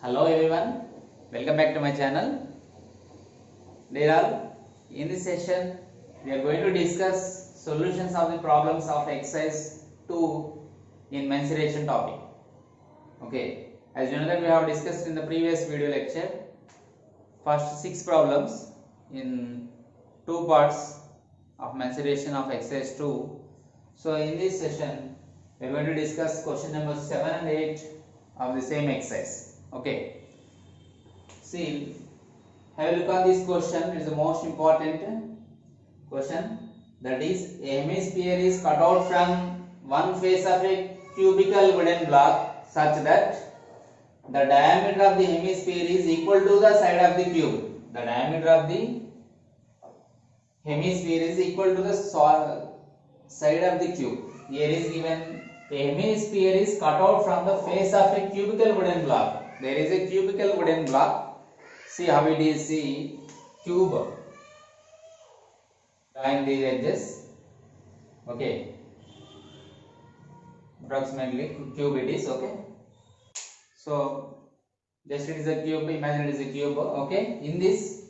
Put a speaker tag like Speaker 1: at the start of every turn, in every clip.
Speaker 1: Hello everyone, welcome back to my channel. Dear all, in this session we are going to discuss solutions of the problems of exercise 2 in mensuration topic. Okay, as you know that we have discussed in the previous video lecture first 6 problems in 2 parts of mensuration of exercise 2. So in this session we are going to discuss question number 7 and 8 of the same exercise. Okay, see, have a look on this question. It is the most important question, that is, a hemisphere is cut out from one face of a cubical wooden block such that the diameter of the hemisphere is equal to the side of the cube. The diameter of the hemisphere is equal to the side of the cube. Here is given a hemisphere is cut out from the face of a cubical wooden block. There is a cubical wooden block. See how it is. See, cube. Drawing these edges. Okay. Approximately cube it is. Okay. So just it is a cube. Imagine it is a cube. Okay. In this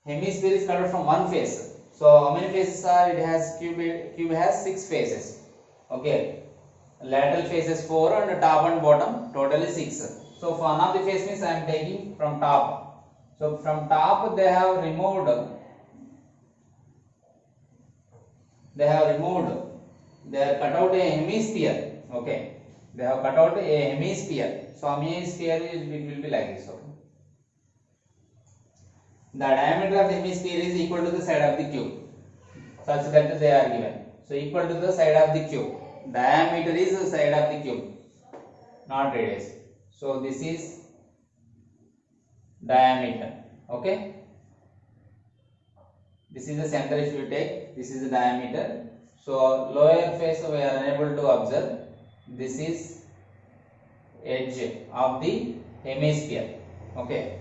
Speaker 1: hemisphere is cut out from one face. So how many faces are? It has cube has 6 faces. Okay. Lateral faces 4 and top and bottom totally 6. So for one of the face means I am taking from top. So from top they have removed. They have cut out a hemisphere. Okay. They have cut out a hemisphere. So hemisphere it will be like this. Okay. The diameter of the hemisphere is equal to the side of the cube. Such that they are given. So equal to the side of the cube. Diameter is the side of the cube, not radius. So this is diameter. Okay. This is the center if you take. This is the diameter. So lower face we are unable to observe. This is edge of the hemisphere. Okay.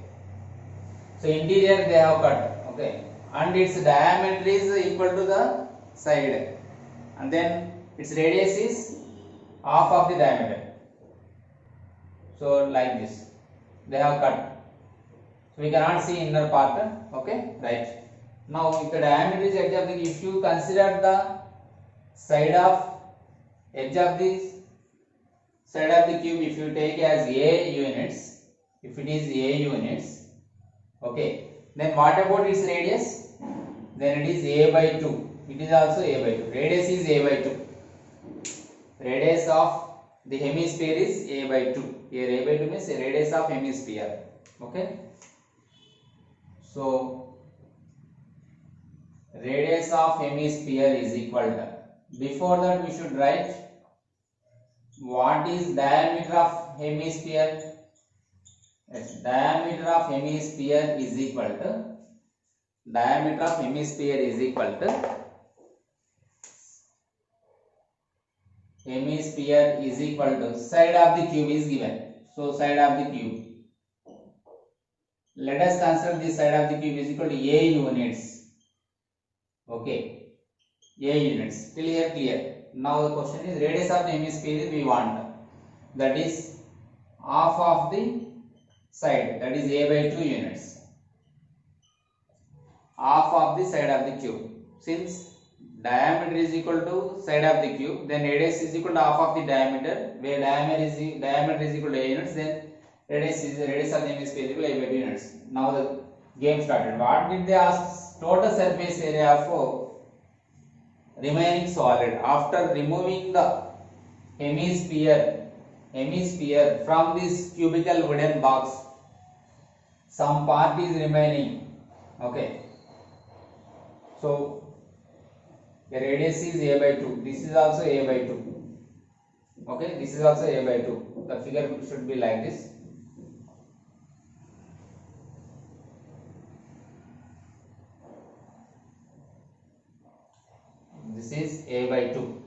Speaker 1: So interior they have cut. Okay. And its diameter is equal to the side. And then its radius is half of the diameter. So like this they have cut. So we cannot see inner part. Okay, right. Now if the diameter is edge of the, if you consider the side of edge of the side of the cube, if you take as A units, if it is A units, okay, then what about its radius? Then it is A by 2. It is also A by 2. Radius is A by 2. Radius of the hemisphere is A by 2. Here A by 2 means radius of hemisphere. Okay. So radius of hemisphere is equal to, before that we should write what is diameter of hemisphere. Yes, diameter of hemisphere is equal to, diameter of hemisphere is equal to, hemisphere is equal to side of the cube is given. So side of the cube. Let us consider this side of the cube is equal to A units. Okay. A units. Till here clear. Now the question is radius of the hemisphere we want. That is half of the side. That is A by 2 units. Half of the side of the cube. Since diameter is equal to side of the cube, then radius is equal to half of the diameter, where diameter is equal to A units, then radius of the hemisphere is equal to A by 2 units. Now the game started. What did they ask? Total surface area for remaining solid after removing the hemisphere from this cubical wooden box. Some part is remaining. Okay. So the radius is A by 2. This is also A by 2. Okay, this is also A by 2. The figure should be like this. This is A by 2.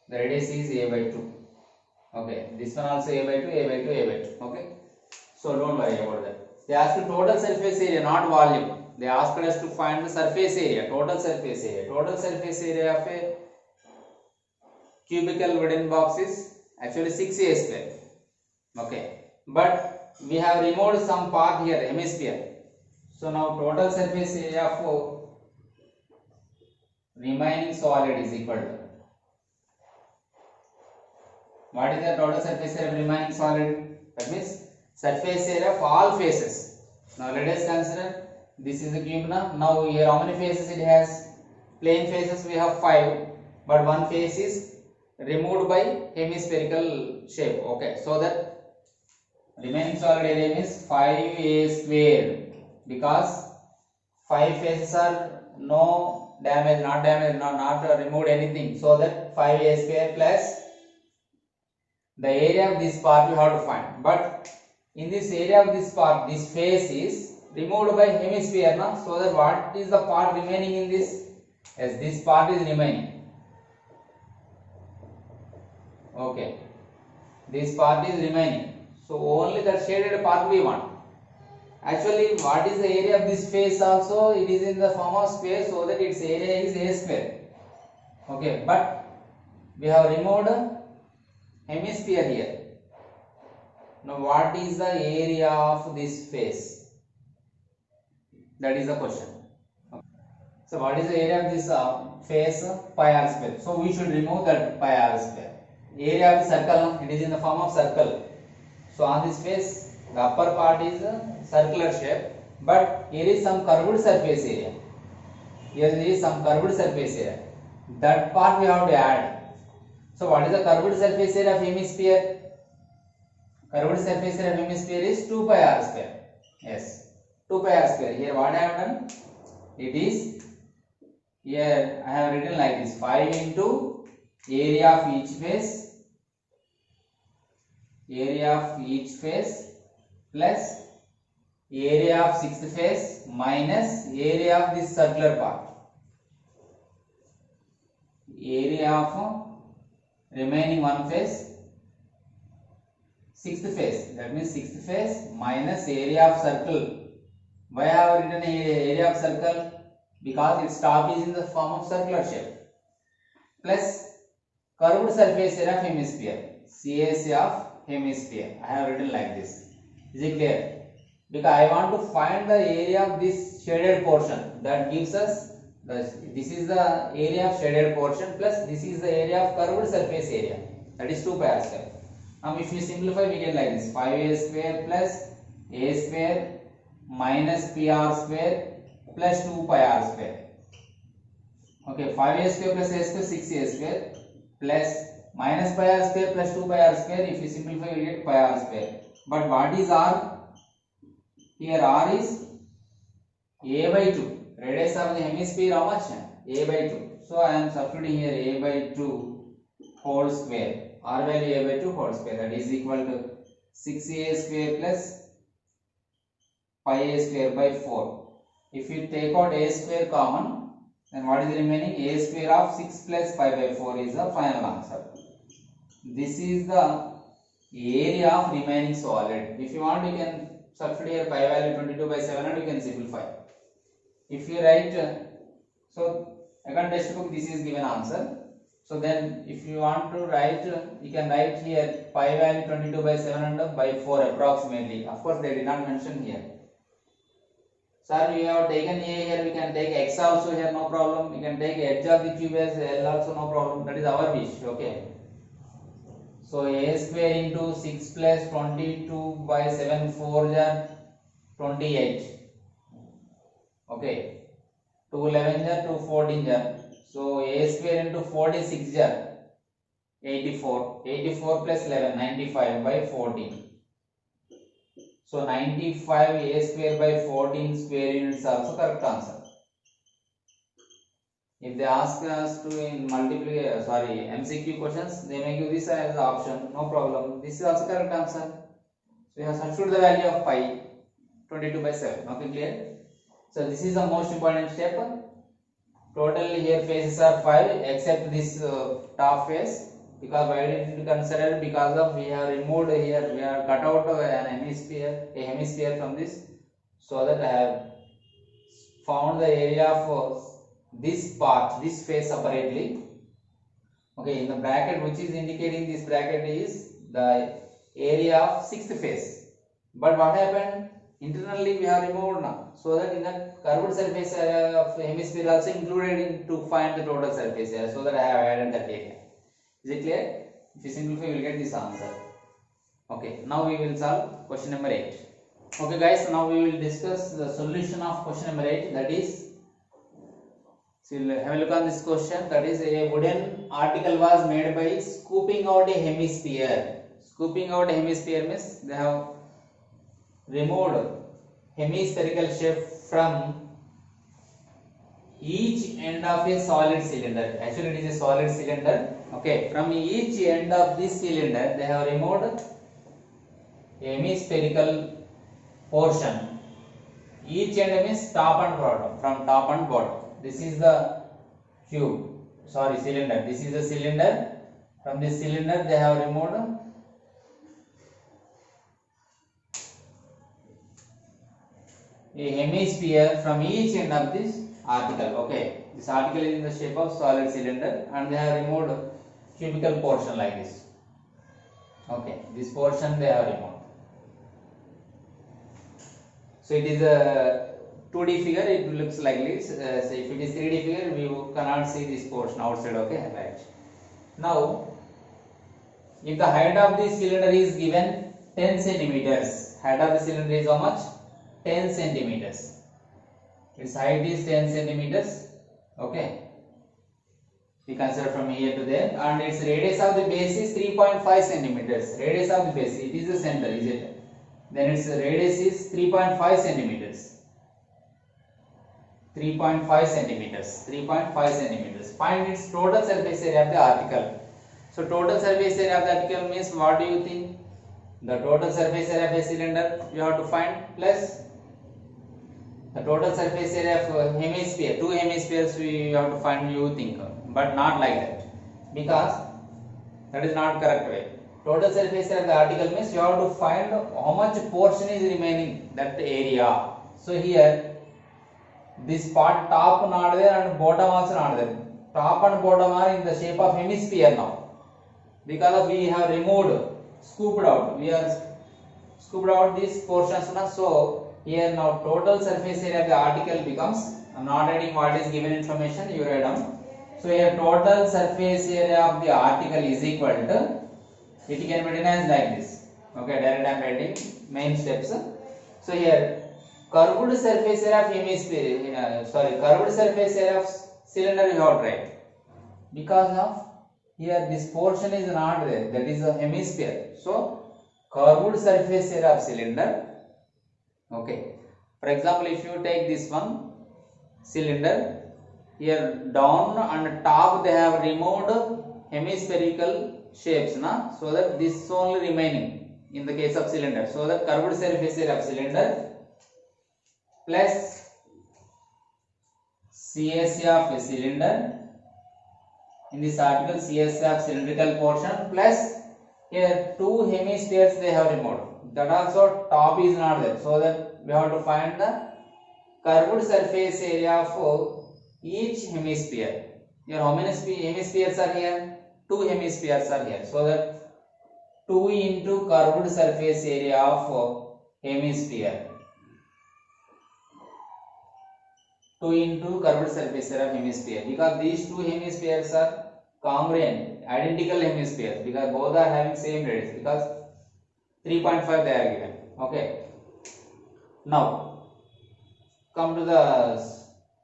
Speaker 1: The radius is A by 2. Okay, this one also A by 2, A by 2, A by 2. Okay, so don't worry about that. They asked total surface area, not volume. They asked us to find the surface area, total surface area. Total surface area of a cubical wooden box is actually 6a square. Okay, but we have removed some part here, hemisphere. So now total surface area for remaining solid is equal to, what is the total surface area of remaining solid? That means surface area of all faces. Now let us consider this is a cube now here how many faces it has? Plane faces we have 5, but one face is removed by hemispherical shape. Okay, so that remaining solid area is 5a squared, because 5 faces are no damage, not removed anything, so that 5a square plus the area of this part you have to find. But in this area of this part, this face is removed by hemisphere now, so that what is the part remaining in this? Yes, this part is remaining. Okay, this part is remaining, so only the shaded part we want. Actually, what is the area of this face also? It is in the form of square, so that its area is a square. Okay, but we have removed hemisphere here. Now what is the area of this face? That is the question. So what is the area of this face? Pi r square. So we should remove that pi r square. Area of the circle, it is in the form of circle. So on this face, the upper part is a circular shape, but here is some curved surface area. Here is some curved surface area. That part we have to add. So what is the curved surface area of hemisphere? Curved surface area of hemisphere is 2 pi r square. Yes, 2 pi r square. Here what I have done? It is, here I have written like this: 5 into area of each face, plus area of sixth face minus area of this circular part. Area of remaining one face, sixth face, that means sixth face minus area of circle. Why I have written area of circle? Because its top is in the form of circular shape, plus curved surface area of hemisphere, CAC of hemisphere. I have written like this. Is it clear? Because I want to find the area of this shaded portion, that gives us this is the area of shaded portion, plus this is the area of curved surface area, that is 2 pi r square. Now if we simplify, we get like this: 5a square plus a square minus pr square plus 2 pi r square. Okay, 5a square plus a square, 6a square, plus minus pi r square plus 2 pi r square. If we simplify, we get pi r square. But what is r? Here r is a by 2. Radius of the hemisphere how much? A by 2. So I am substituting here a by 2 whole square. R value a by 2 whole square, that is equal to 6a square plus pi a square by 4. If you take out a square common, then what is remaining? A square of 6 plus pi by 4 is the final answer. This is the area of remaining solid. If you want, you can substitute here pi value 22 by 7 and you can simplify. If you write, so again textbook this is given answer. So then if you want to write, you can write here pi value 22 by 7 and by 4 approximately. Of course they did not mention here. Sir, we have taken a here, we can take x also here, no problem. We can take edge of the cube as L also, no problem. That is our wish. Okay. So a square into 6 plus 22 by 7, 4 jar 28. Okay. 2 11 jar 2 14 jar. So a square into 46 jar 84. 84 plus 11 95 by 14. So 95 a square by 14 square units also correct answer. If they ask us to in MCQ questions, they may give this as the option, no problem. This is also correct answer. So we have substituted the value of pi 22 by 7. Okay, clear? So this is the most important step. Totally here faces are 5 except this top face. Because why did we consider? Because of we have removed here, we have cut out a hemisphere from this, so that I have found the area of this part, this face separately. Okay, in the bracket which is indicating this bracket is the area of sixth face. But what happened? Internally we have removed now, so that in the curved surface area of hemisphere also included in to find the total surface area, so that I have added that area. Is it clear? If you simplify, you will get this answer. Okay, now we will solve question number 8. Okay guys, so now we will discuss the solution of question number 8. That is, so we'll have a look on this question. That is, a wooden article was made by scooping out a hemisphere. Scooping out a hemisphere means they have removed hemispherical shape from each end of a solid cylinder. Actually it is a solid cylinder. Okay, from each end of this cylinder they have removed hemispherical portion. Each end means top and bottom, from top and bottom. This is the cylinder. This is the cylinder. From this cylinder they have removed a hemisphere from each end of this article. Okay, this article is in the shape of solid cylinder and they have removed cubical portion like this. Okay, this portion they have removed. So it is a 2D figure, it looks like this. So if it is 3D figure, we cannot see this portion outside. Okay, right. Now, if the height of this cylinder is given 10 centimeters, height of the cylinder is how much? 10 centimeters. Its height is 10 centimeters. Okay, we consider from here to there, and its radius of the base is 3.5 centimeters. Radius of the base, it is the center, is it? Then its radius is 3.5 centimeters. 3.5 centimeters. 3.5 centimeters. Find its total surface area of the article. So total surface area of the article means, what do you think? The total surface area of a cylinder you have to find, plus the total surface area of hemisphere. Two hemispheres we have to find, you think, but not like that, because that is not correct way. Total surface area of the article means you have to find how much portion is remaining, that area. So here this part top not there and bottom also not there. Top and bottom are in the shape of hemisphere now, because of we have removed, scooped out. We have scooped out these portions now. So here now total surface area of the article becomes, I am not adding what is given information, you write down. So here total surface area of the article is equal to, it can be written as like this. Okay, direct I am writing main steps. So here curved surface area of hemisphere, curved surface area of cylinder you have to write, because of here this portion is not there, that is a hemisphere. So curved surface area of cylinder. Okay, for example, if you take this one cylinder, here down and top they have removed hemispherical shapes, so that this is only remaining in the case of cylinder. So the curved surface area of cylinder plus CSA of a cylinder, in this article CSA of cylindrical portion, plus here two hemispheres they have removed, that also top is not there. So that we have to find the curved surface area of each hemisphere. Here how many hemispheres are here? Two hemispheres are here. So that 2 into curved surface area of hemisphere. 2 into curved surface area of hemisphere, because these two hemispheres are congruent, identical hemispheres, because both are having same radius, because 3.5 they are given. Okay, now come to the,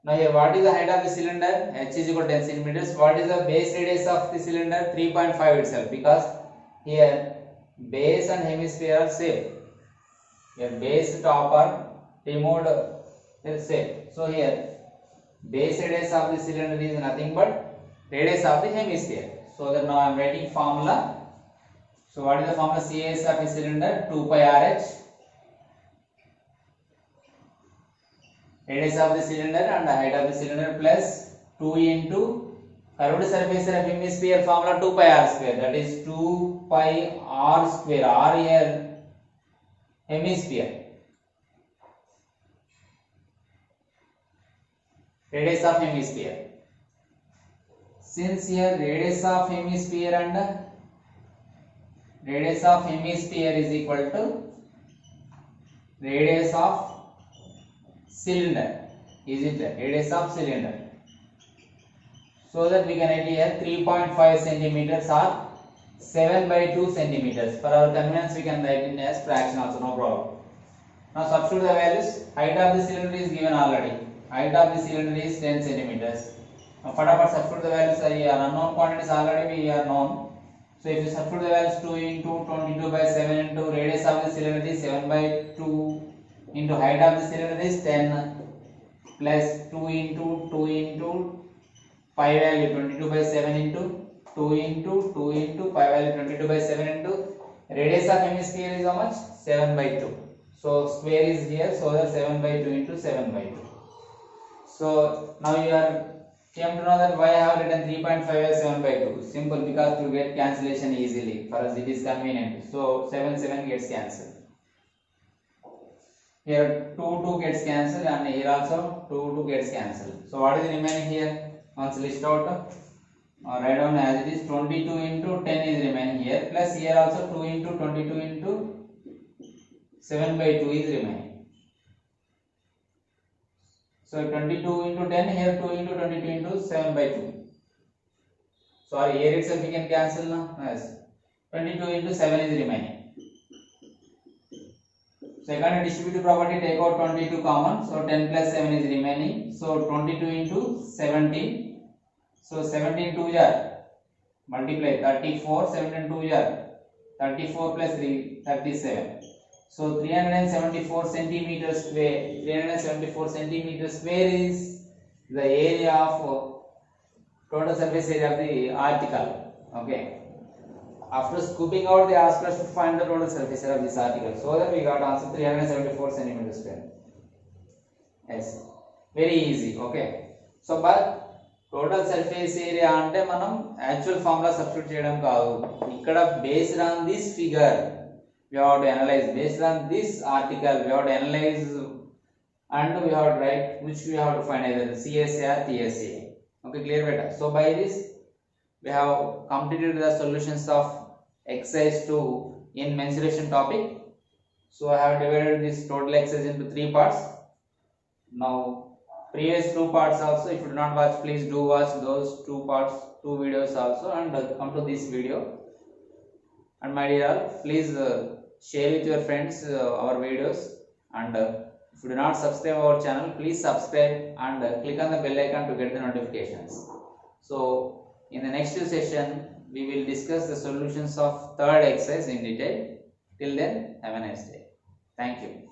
Speaker 1: now here what is the height of the cylinder? H is equal to 10 centimeters. What is the base radius of the cylinder? 3.5 itself, because here base and hemisphere are same. Here base top are removed, same. So here base radius of the cylinder is nothing but radius of the hemisphere. So that now I am writing formula. So what is the formula? CAS of a cylinder, 2 pi RH, radius of the cylinder and the height of the cylinder, plus 2 into curved surface area of hemisphere, formula 2 pi r square, that is 2 pi r square, r here hemisphere, radius of hemisphere. Since here radius of hemisphere and radius of hemisphere is equal to radius of cylinder. Is it radius of cylinder? So that we can write here 3.5 centimeters or 7 by 2 centimeters. For our convenience, we can write it as fraction also, no problem. Now substitute the values. Height of the cylinder is given already. Height of the cylinder is 10 centimeters. Now fatapat substitute the values. Unknown quantities already we are known. So if you substitute the values 2 into 22 by 7 into radius of the cylinder is 7 by 2 into height of the cylinder is 10 plus 2 into pi value 22 by 7 into 2 into pi value 22 by 7 into radius of hemisphere is how much? 7 by 2. So square is here, so that 7 by 2 into 7 by 2. So now you are came to know that why I have written 3.5 as 7 by 2. Simple, because to get cancellation easily. For us it is convenient. So 7 gets cancelled. Here 2 gets cancelled, and here also 2 gets cancelled. So what is remaining here? Once list out, write down as it is 22 into 10 is remaining here, plus here also 2 into 22 into 7 by 2 is remaining. So 22 into 10, here 2 into 22 into 7 by 2. Sorry, here itself we can cancel now. Yes. 22 into 7 is remaining. Second distributive property, take out 22 common. So 10 plus 7 is remaining. So 22 into 17. So 17 2 jar multiply 34. 17 2 jar 34 plus 3 37. So 374 centimeters square. 374 centimeters square is the area of total surface area of the article. Okay. After scooping out, they asked us to find the total surface area of this article. So that we got answer 374 centimeters square. Yes. Very easy. Okay. So but total surface area ante manam actual formula substitute cheyadam kaadu. Ikkada based on this figure we have to analyze, based on this article we have to analyze, and we have to write which we have to find, either CSA or TSA. Okay, clear beta? So by this we have completed the solutions of exercise 2 in mensuration topic. So I have divided this total exercise into 3 parts. Now previous 2 parts also, if you do not watch, please do watch those 2 parts, 2 videos also, and come to this video. And my dear all, please share with your friends our videos, and if you do not subscribe our channel, please subscribe and click on the bell icon to get the notifications. So in the next session we will discuss the solutions of third exercise in detail. Till then, have a nice day. Thank you.